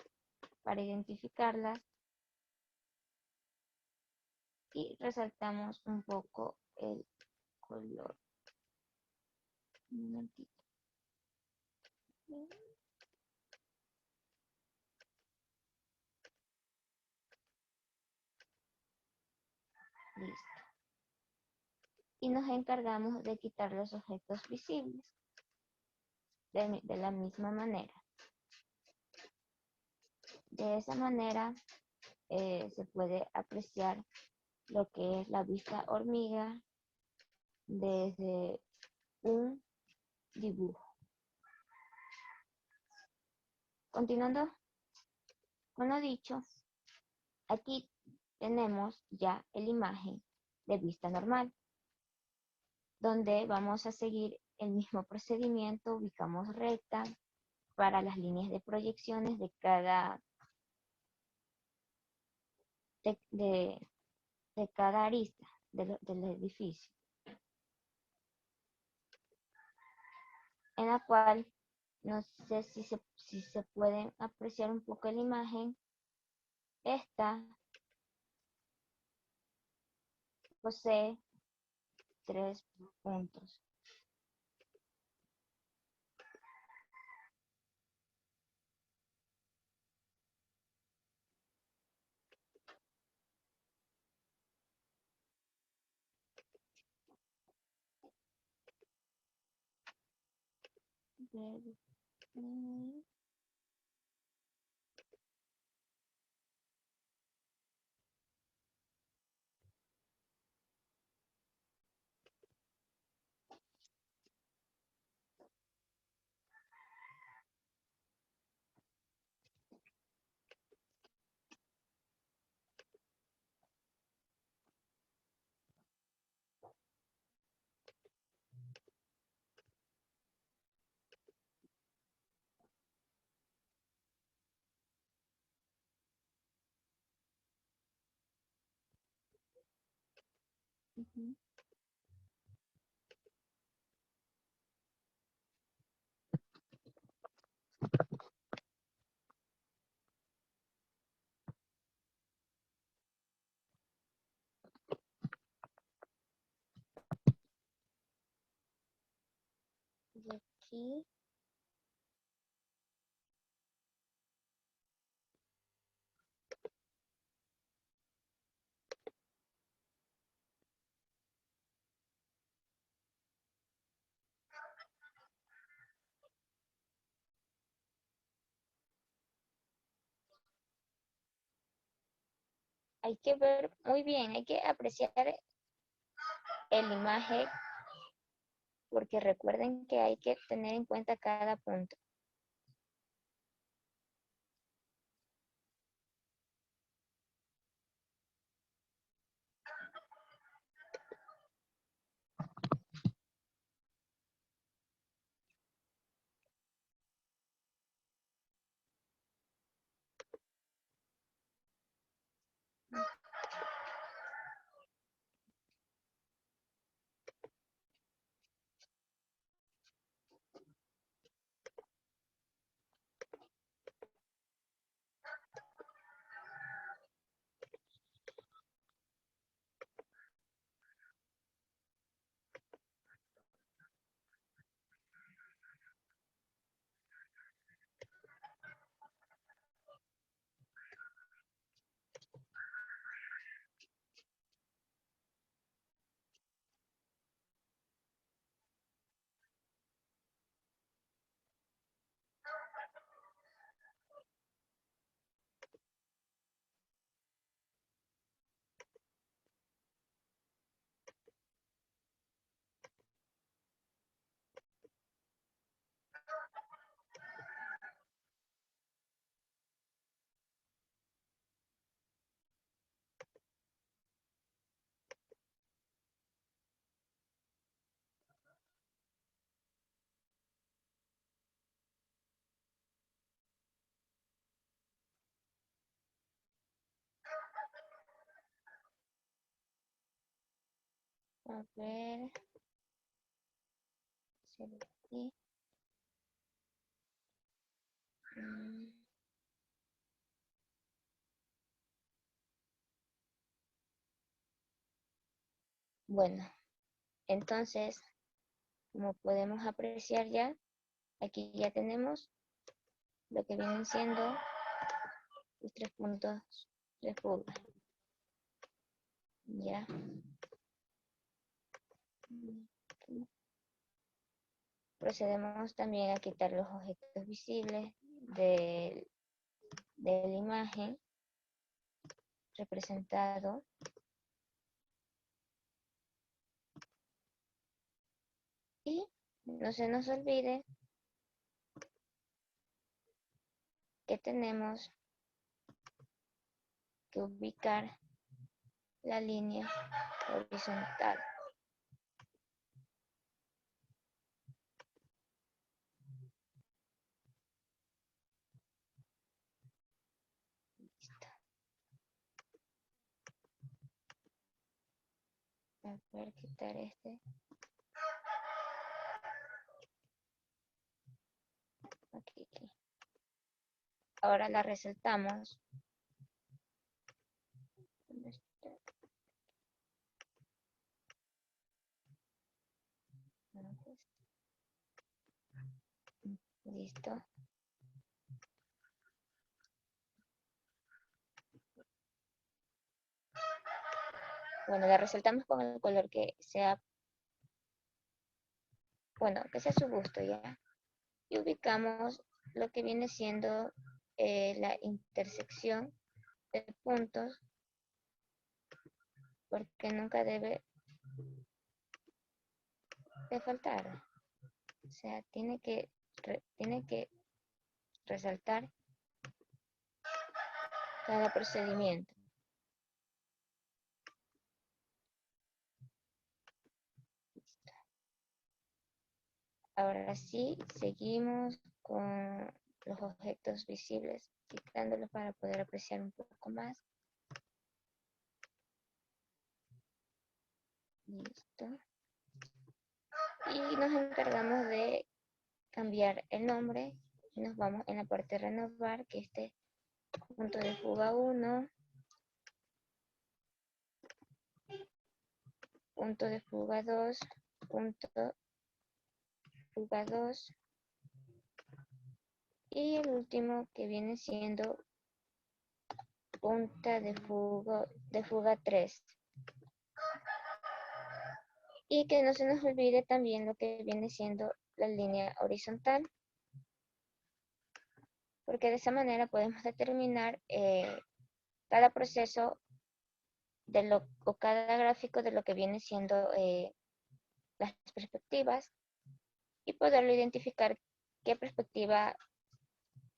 Speaker 2: para identificarla y resaltamos un poco el color. Un momentito. Listo. Y nos encargamos de quitar los objetos visibles de la misma manera. De esa manera se puede apreciar lo que es la vista hormiga desde un dibujo. Continuando con lo dicho, aquí tenemos ya la imagen de vista normal, donde vamos a seguir el mismo procedimiento. Ubicamos recta para las líneas de proyecciones de cada arista del edificio, en la cual no sé si se pueden apreciar un poco la imagen. Esta posee 3 puntos. Y aquí hay que ver muy bien, hay que apreciar la imagen, porque recuerden que hay que tener en cuenta cada punto. A ver. Aquí. Bueno, entonces, como podemos apreciar ya, aquí ya tenemos lo que vienen siendo los 3 puntos de fuga. Ya. Procedemos también a quitar los objetos visibles de la imagen representado. Y no se nos olvide que tenemos que ubicar la línea horizontal. Listo. Voy a poder quitar este. Aquí. Ahora la resaltamos. Listo. Bueno, la resaltamos con el color que sea, bueno, que sea su gusto ya. Y ubicamos lo que viene siendo la intersección de puntos, porque nunca debe de faltar. O sea, tiene que resaltar cada procedimiento. Listo. Ahora sí, seguimos con los objetos visibles, quitándolos para poder apreciar un poco más. Listo. Y nos encargamos de cambiar el nombre. Y nos vamos en la parte de renovar, que este punto de fuga 1, punto de fuga 2, punto fuga 2, y el último que viene siendo punta de fuga 3. Y que no se nos olvide también lo que viene siendo la línea horizontal, porque de esa manera podemos determinar cada proceso o cada gráfico de lo que viene siendo las perspectivas, y poderlo identificar qué perspectiva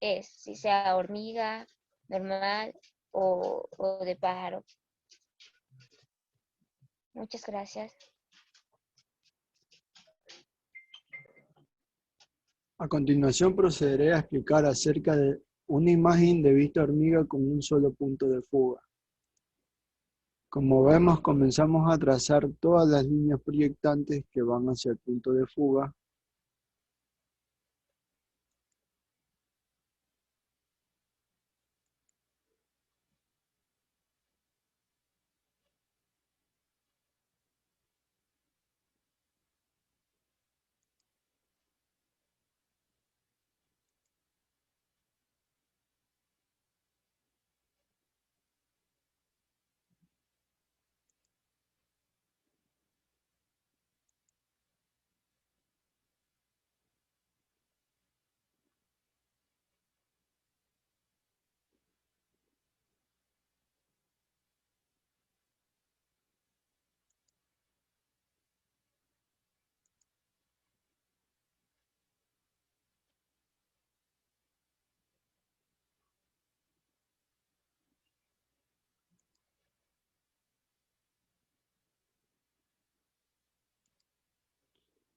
Speaker 2: es, si sea hormiga, normal o de pájaro. Muchas gracias.
Speaker 3: A continuación procederé a explicar acerca de una imagen de vista hormiga con un solo punto de fuga. Como vemos, comenzamos a trazar todas las líneas proyectantes que van hacia el punto de fuga.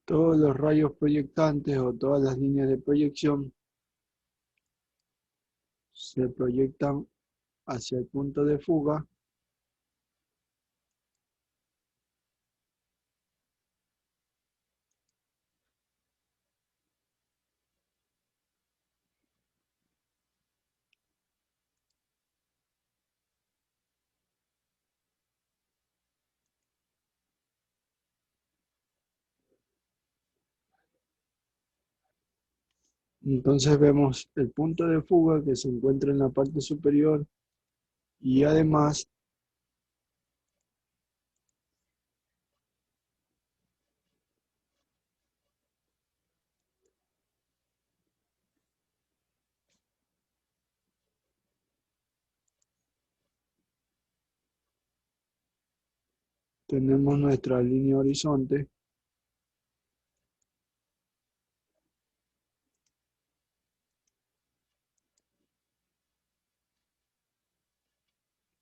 Speaker 3: Todos los rayos proyectantes o todas las líneas de proyección se proyectan hacia el punto de fuga Entonces vemos el punto de fuga que se encuentra en la parte superior y además tenemos nuestra línea horizonte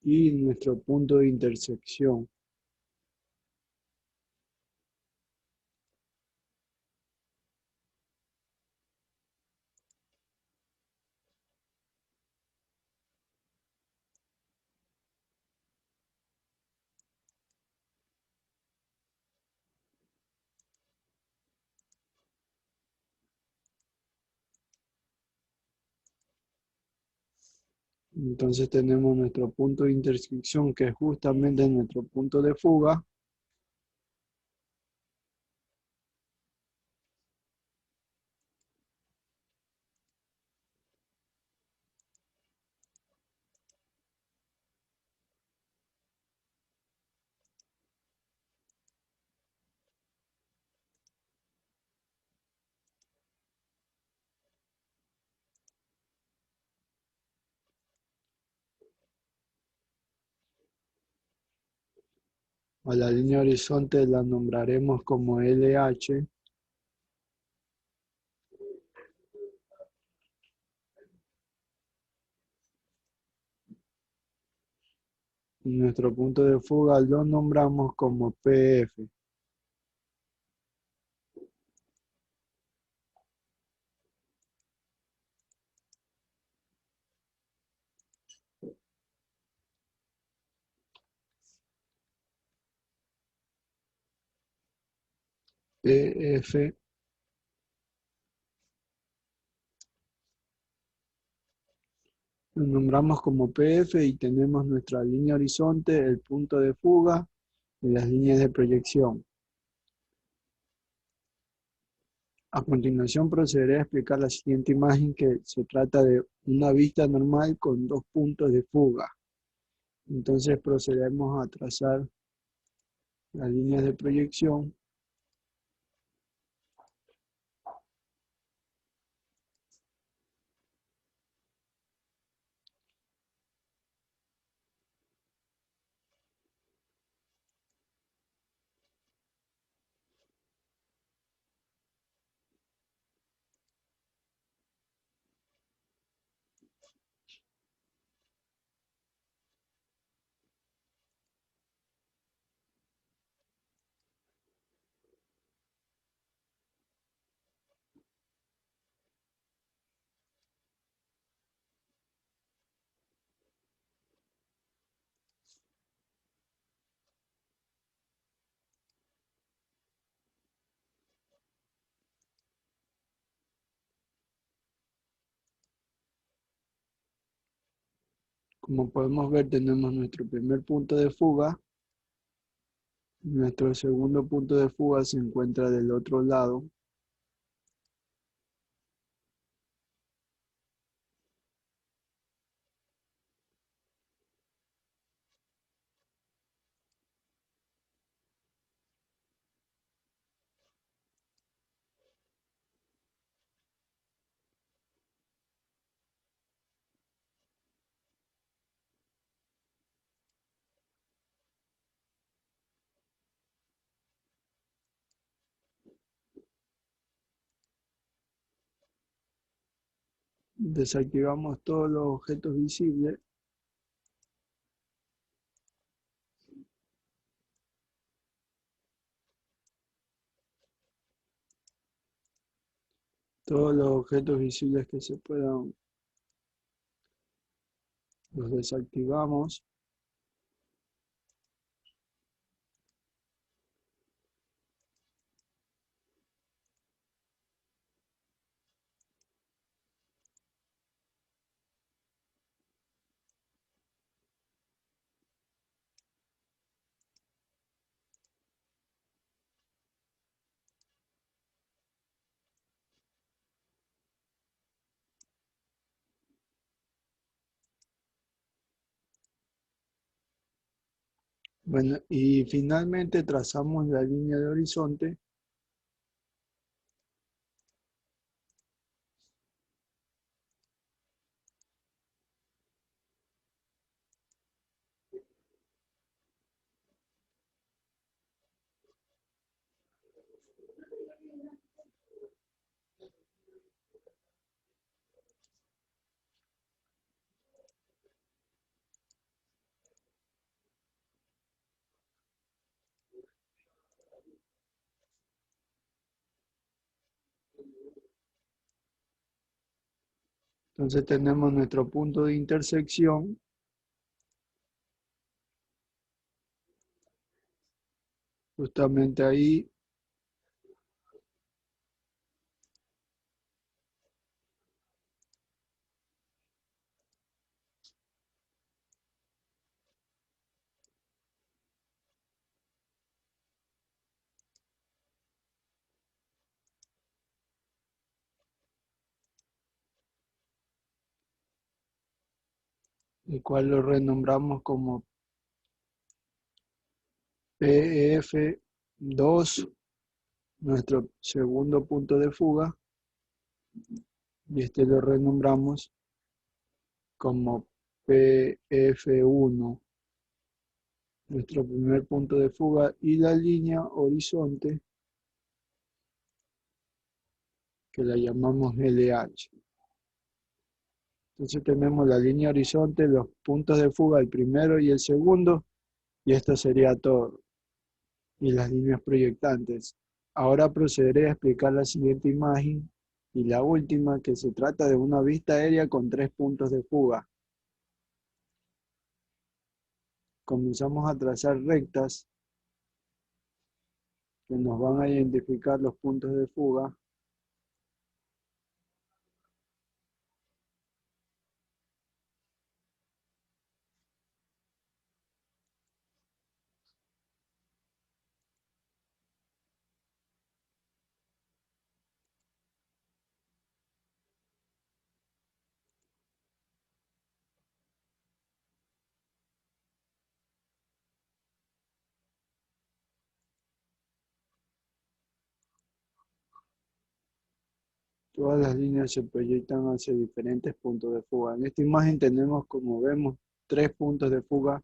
Speaker 3: y nuestro punto de intersección. Entonces tenemos nuestro punto de intersección que es justamente nuestro punto de fuga. A la línea horizonte la nombraremos como LH. Y nuestro punto de fuga lo nombramos como PF. PF lo nombramos como PF y tenemos nuestra línea horizonte, el punto de fuga y las líneas de proyección. A continuación procederé a explicar la siguiente imagen que se trata de una vista normal con dos puntos de fuga. Entonces procedemos a trazar las líneas de proyección. Como podemos ver, tenemos nuestro primer punto de fuga. Nuestro segundo punto de fuga se encuentra del otro lado. Desactivamos todos los objetos visibles. Todos los objetos visibles que se puedan, los desactivamos. Bueno, y finalmente trazamos la línea de horizonte Entonces tenemos nuestro punto de intersección, justamente ahí, el cual lo renombramos como PF2, nuestro segundo punto de fuga, y este lo renombramos como PF1, nuestro primer punto de fuga, y la línea horizonte, que la llamamos LH. Entonces tenemos la línea horizonte, los puntos de fuga, el primero y el segundo, y esto sería todo. Y las líneas proyectantes. Ahora procederé a explicar la siguiente imagen y la última, que se trata de una vista aérea con 3 puntos de fuga. Comenzamos a trazar rectas que nos van a identificar los puntos de fuga. Todas las líneas se proyectan hacia diferentes puntos de fuga. En esta imagen tenemos, como vemos, 3 puntos de fuga.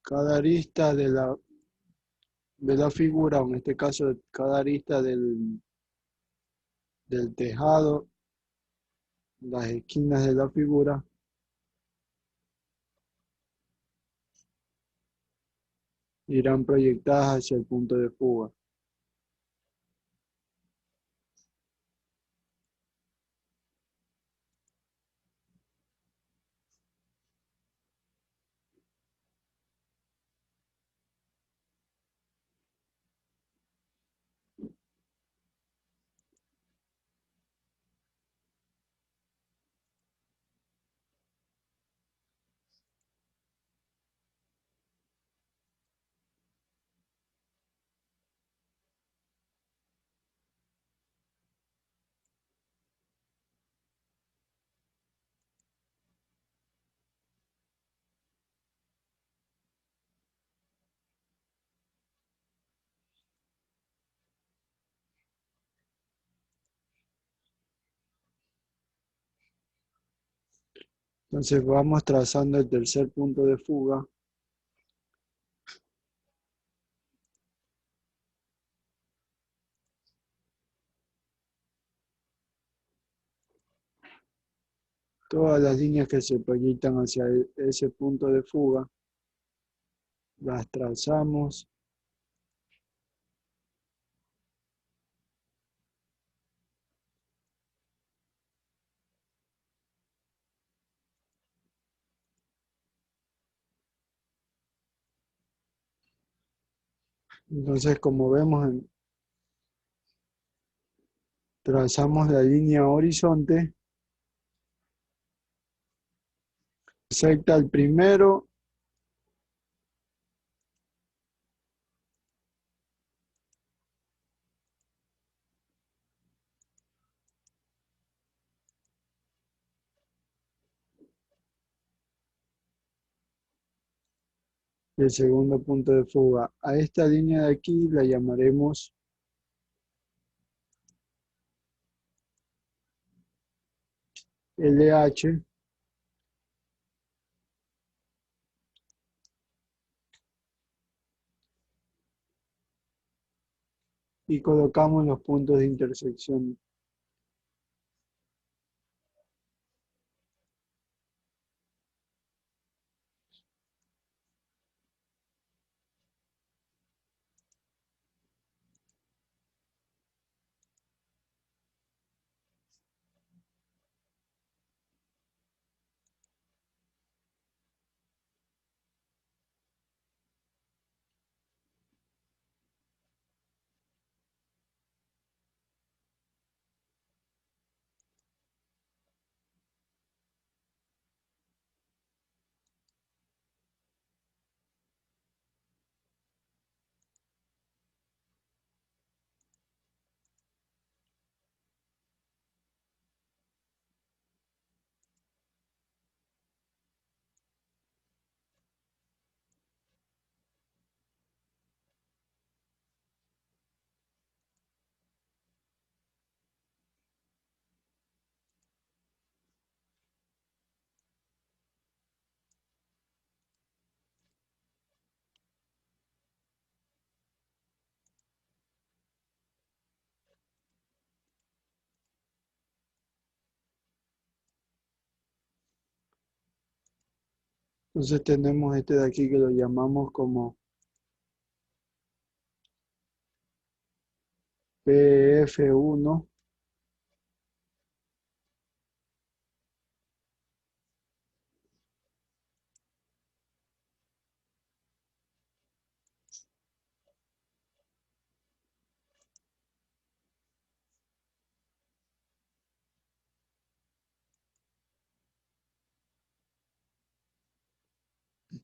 Speaker 3: Cada arista de la figura, o en este caso, cada arista del tejado, las esquinas de la figura, irán proyectadas hacia el punto de fuga. Entonces vamos trazando el tercer punto de fuga. Todas las líneas que se proyectan hacia ese punto de fuga, las trazamos. Entonces, como vemos, Trazamos la línea horizonte. Secta el primero. Y el segundo punto de fuga. A esta línea de aquí la llamaremos LH. Y colocamos los puntos de intersección. Entonces tenemos este de aquí que lo llamamos como PF1.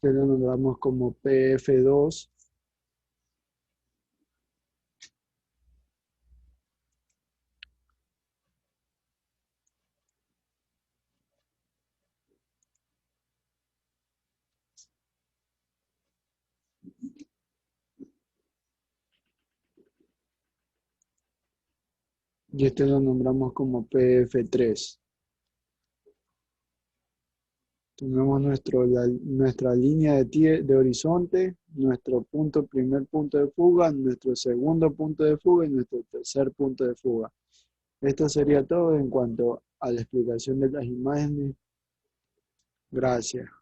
Speaker 3: Este lo nombramos como PF2. Y este lo nombramos como PF3. Tenemos nuestra línea de horizonte, nuestro primer punto de fuga, nuestro segundo punto de fuga y nuestro tercer punto de fuga. Esto sería todo en cuanto a la explicación de las imágenes. Gracias.